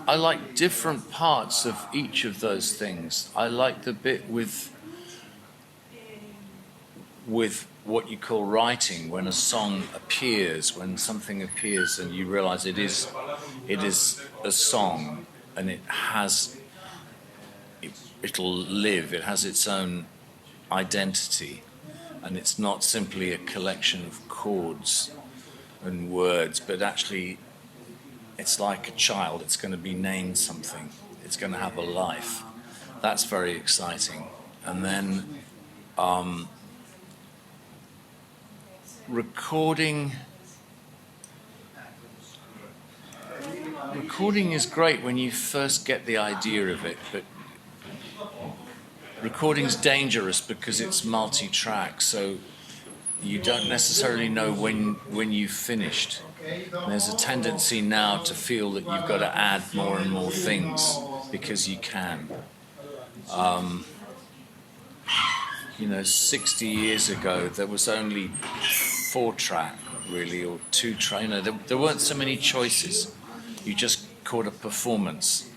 I like different parts of each of those things. I like the bit with what you call writing, when a song appears, when something appears and you realize it is a song, and it'll live, it has its own identity, and it's not simply a collection of chords and words, but actually it's like a child. It's going to be named something, it's going to have a life. That's very exciting. And then recording is great when you first get the idea of it, but recording's dangerous because it's multi-track, so you don't necessarily know when you've finished. And there's a tendency now to feel that you've got to add more and more things because you can. 60 years ago there was only 4-track really, or 2-track. There weren't so many choices. You just caught a performance.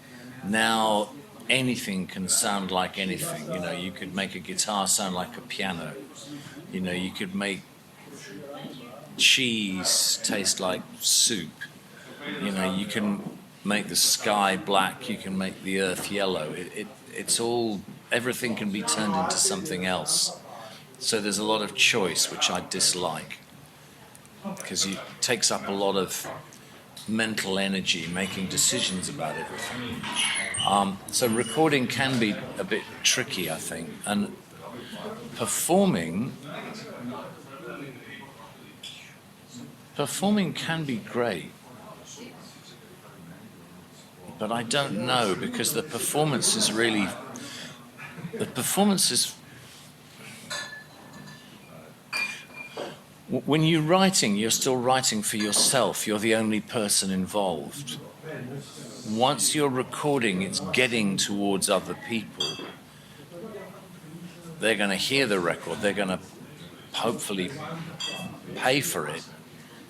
Now anything can sound like anything. You could make a guitar sound like a piano. You could make cheese taste like soup. You can make the sky black, you can make the earth yellow. It's all, everything can be turned into something else. So there's a lot of choice, which I dislike, because it takes up a lot of mental energy making decisions about everything. So recording can be a bit tricky, I think, and performing can be great, but I don't know, because the performance is when you're writing, you're still writing for yourself. You're the only person involved. Once you're recording, it's getting towards other people. They're going to hear the record. They're going to hopefully pay for it,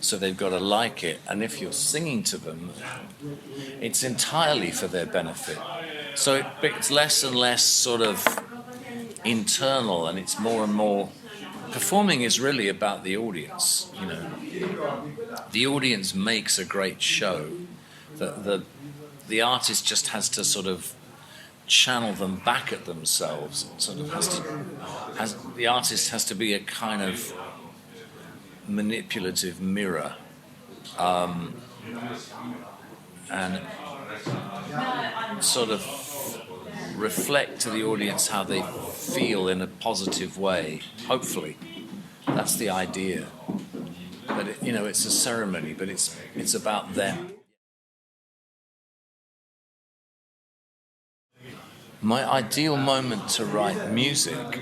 so they've got to like it. And if you're singing to them, it's entirely for their benefit. So it's less and less sort of internal, and it's more and more. Performing is really about the audience. The audience makes a great show. The artist just has to sort of channel them back at themselves. It sort of the artist has to be a kind of manipulative mirror, and sort of reflect to the audience how they feel in a positive way. Hopefully, that's the idea. But it's a ceremony, but it's about them. My ideal moment to write music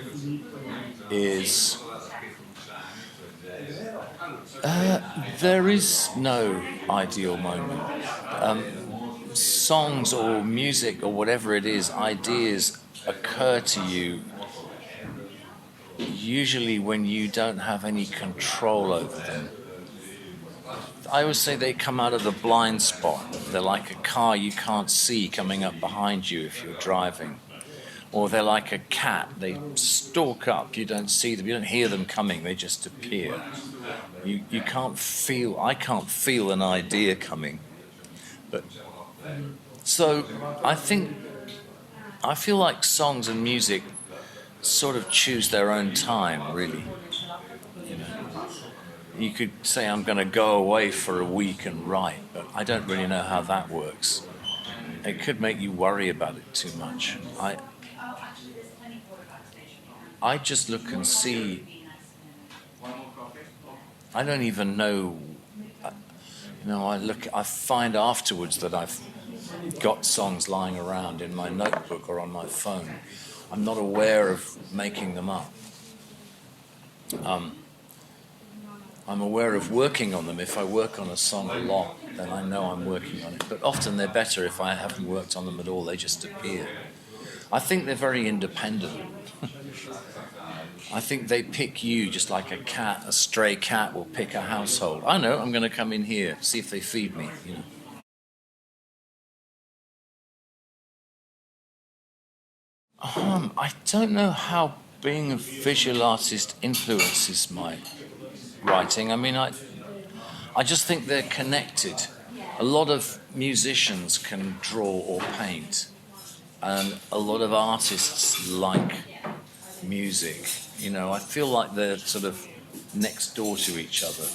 is there is no ideal moment. Songs or music or whatever it is, ideas occur to you usually when you don't have any control over them. I always say they come out of the blind spot. They're like a car you can't see coming up behind you if you're driving. Or they're like a cat. They stalk up. You don't see them. You don't hear them coming. They just appear. I can't feel an idea coming. So I feel like songs and music sort of choose their own time, really. You could say I'm going to go away for a week and write, but I don't really know how that works. It could make you worry about it too much. I just look and see. I don't even know. I find afterwards that I've got songs lying around in my notebook or on my phone. I'm not aware of making them up. I'm aware of working on them. If I work on a song a lot, then I know I'm working on it. But often they're better if I haven't worked on them at all. They just appear. I think they're very independent. I think they pick you just like a stray cat will pick a household. I know, I'm going to come in here, see if they feed me, I don't know how being a visual artist influences my writing. I mean, I just think they're connected. A lot of musicians can draw or paint, and a lot of artists like music. You know, I feel like they're sort of next door to each other.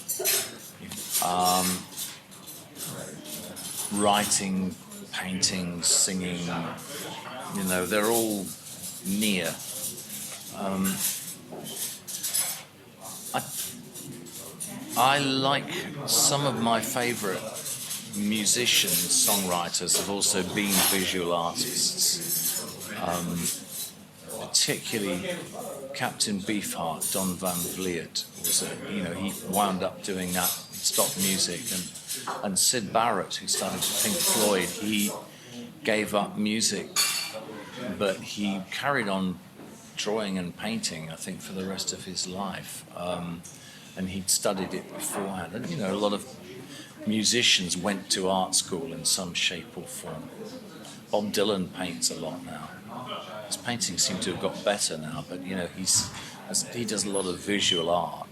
Writing, painting, singing, you know, they're all near. I like some of my favourite musicians, songwriters have also been visual artists. Particularly Captain Beefheart, Don Van Vliet, he wound up doing that stock music, and Syd Barrett, who started Pink Floyd, he gave up music, but he carried on drawing and painting, I think, for the rest of his life. And he'd studied it beforehand. And, you know, a lot of musicians went to art school in some shape or form. Bob Dylan paints a lot now. His paintings seem to have got better now, but, you know, he does a lot of visual art.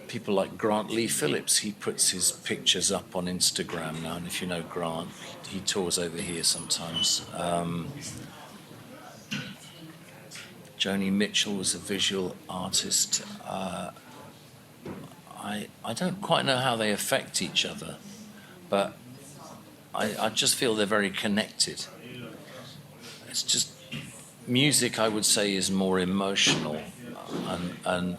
People like Grant Lee Phillips, he puts his pictures up on Instagram now, and if you know Grant, he tours over here sometimes. Joni Mitchell was a visual artist. I don't quite know how they affect each other, but I just feel they're very connected. It's just music, I would say, is more emotional, and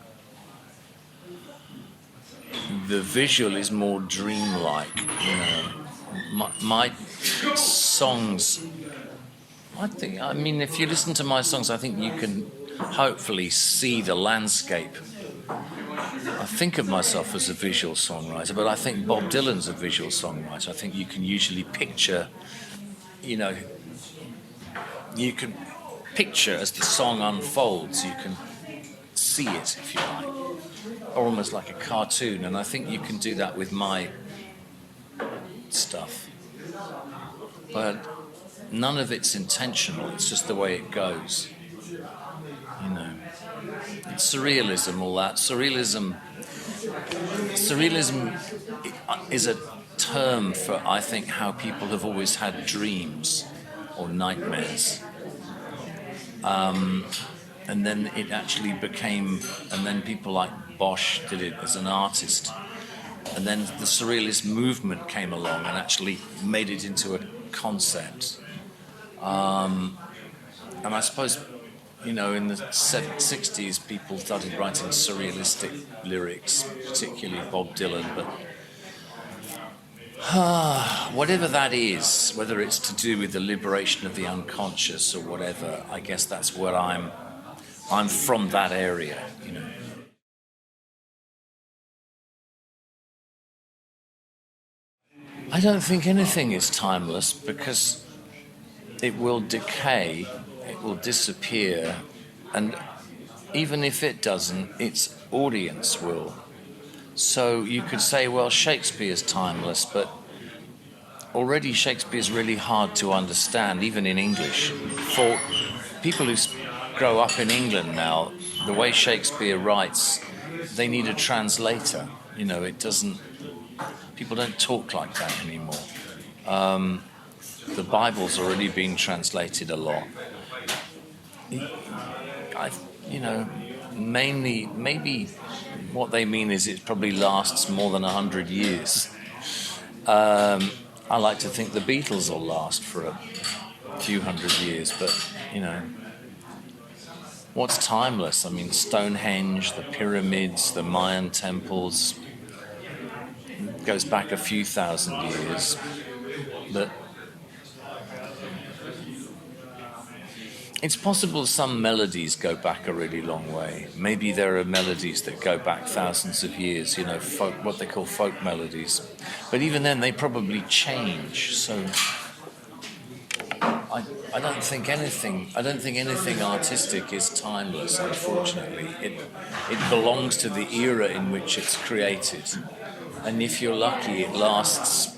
the visual is more dreamlike. You know, my songs. I mean, if you listen to my songs, I think you can hopefully see the landscape. I think of myself as a visual songwriter, but I think Bob Dylan's a visual songwriter. I think you can usually picture, you know, you can picture as the song unfolds, you can see it, if you like, almost like a cartoon, and I think you can do that with my stuff. But none of it's intentional, it's just the way it goes. You know, it's surrealism, all that. Surrealism is a term for, I think, how people have always had dreams or nightmares. And then it actually became, and then people like Bosch did it as an artist. And then the surrealist movement came along and actually made it into a concept. And I suppose, you know, in the 60s, people started writing surrealistic lyrics, particularly Bob Dylan, but whatever that is, whether it's to do with the liberation of the unconscious or whatever, I guess that's where I'm from that area, you know. I don't think anything is timeless because it will decay, it will disappear, and even if it doesn't, its audience will. So you could say, well, Shakespeare's timeless, but already Shakespeare's really hard to understand, even in English. For people who grow up in England now, the way Shakespeare writes, they need a translator. You know, it doesn't... People don't talk like that anymore. The Bible's already being translated a lot. Mainly, maybe what they mean is it probably lasts more than 100 years. I like to think the Beatles will last for a few hundred years, but, you know, what's timeless? I mean, Stonehenge, the pyramids, the Mayan temples, goes back a few thousand years, but it's possible some melodies go back a really long way. Maybe there are melodies that go back thousands of years, you know, folk, what they call folk melodies. But even then, they probably change. So I don't think anything artistic is timeless, unfortunately. It belongs to the era in which it's created. And if you're lucky, it lasts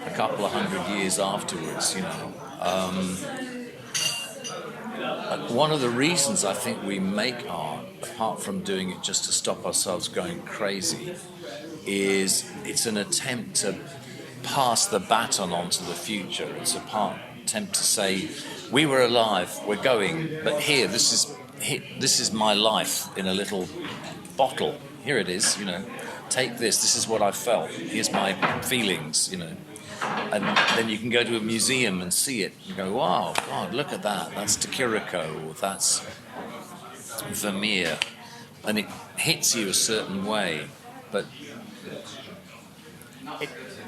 a couple of hundred years afterwards, you know. one of the reasons I think we make art, apart from doing it just to stop ourselves going crazy, is it's an attempt to pass the baton on to the future. It's attempt to say, we were alive, we're going, but this is my life in a little bottle. Here it is, take this. This is what I felt. Here's my feelings, And then you can go to a museum and see it and go, wow, God, look at that. That's De Chirico, or that's Vermeer. And it hits you a certain way, but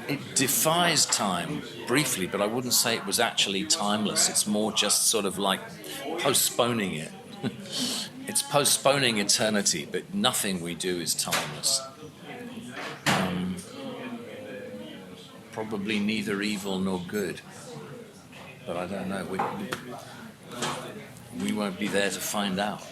it defies time briefly, but I wouldn't say it was actually timeless. It's more just sort of like postponing it. It's postponing eternity, but nothing we do is timeless. Probably neither evil nor good, but I don't know. We won't be there to find out.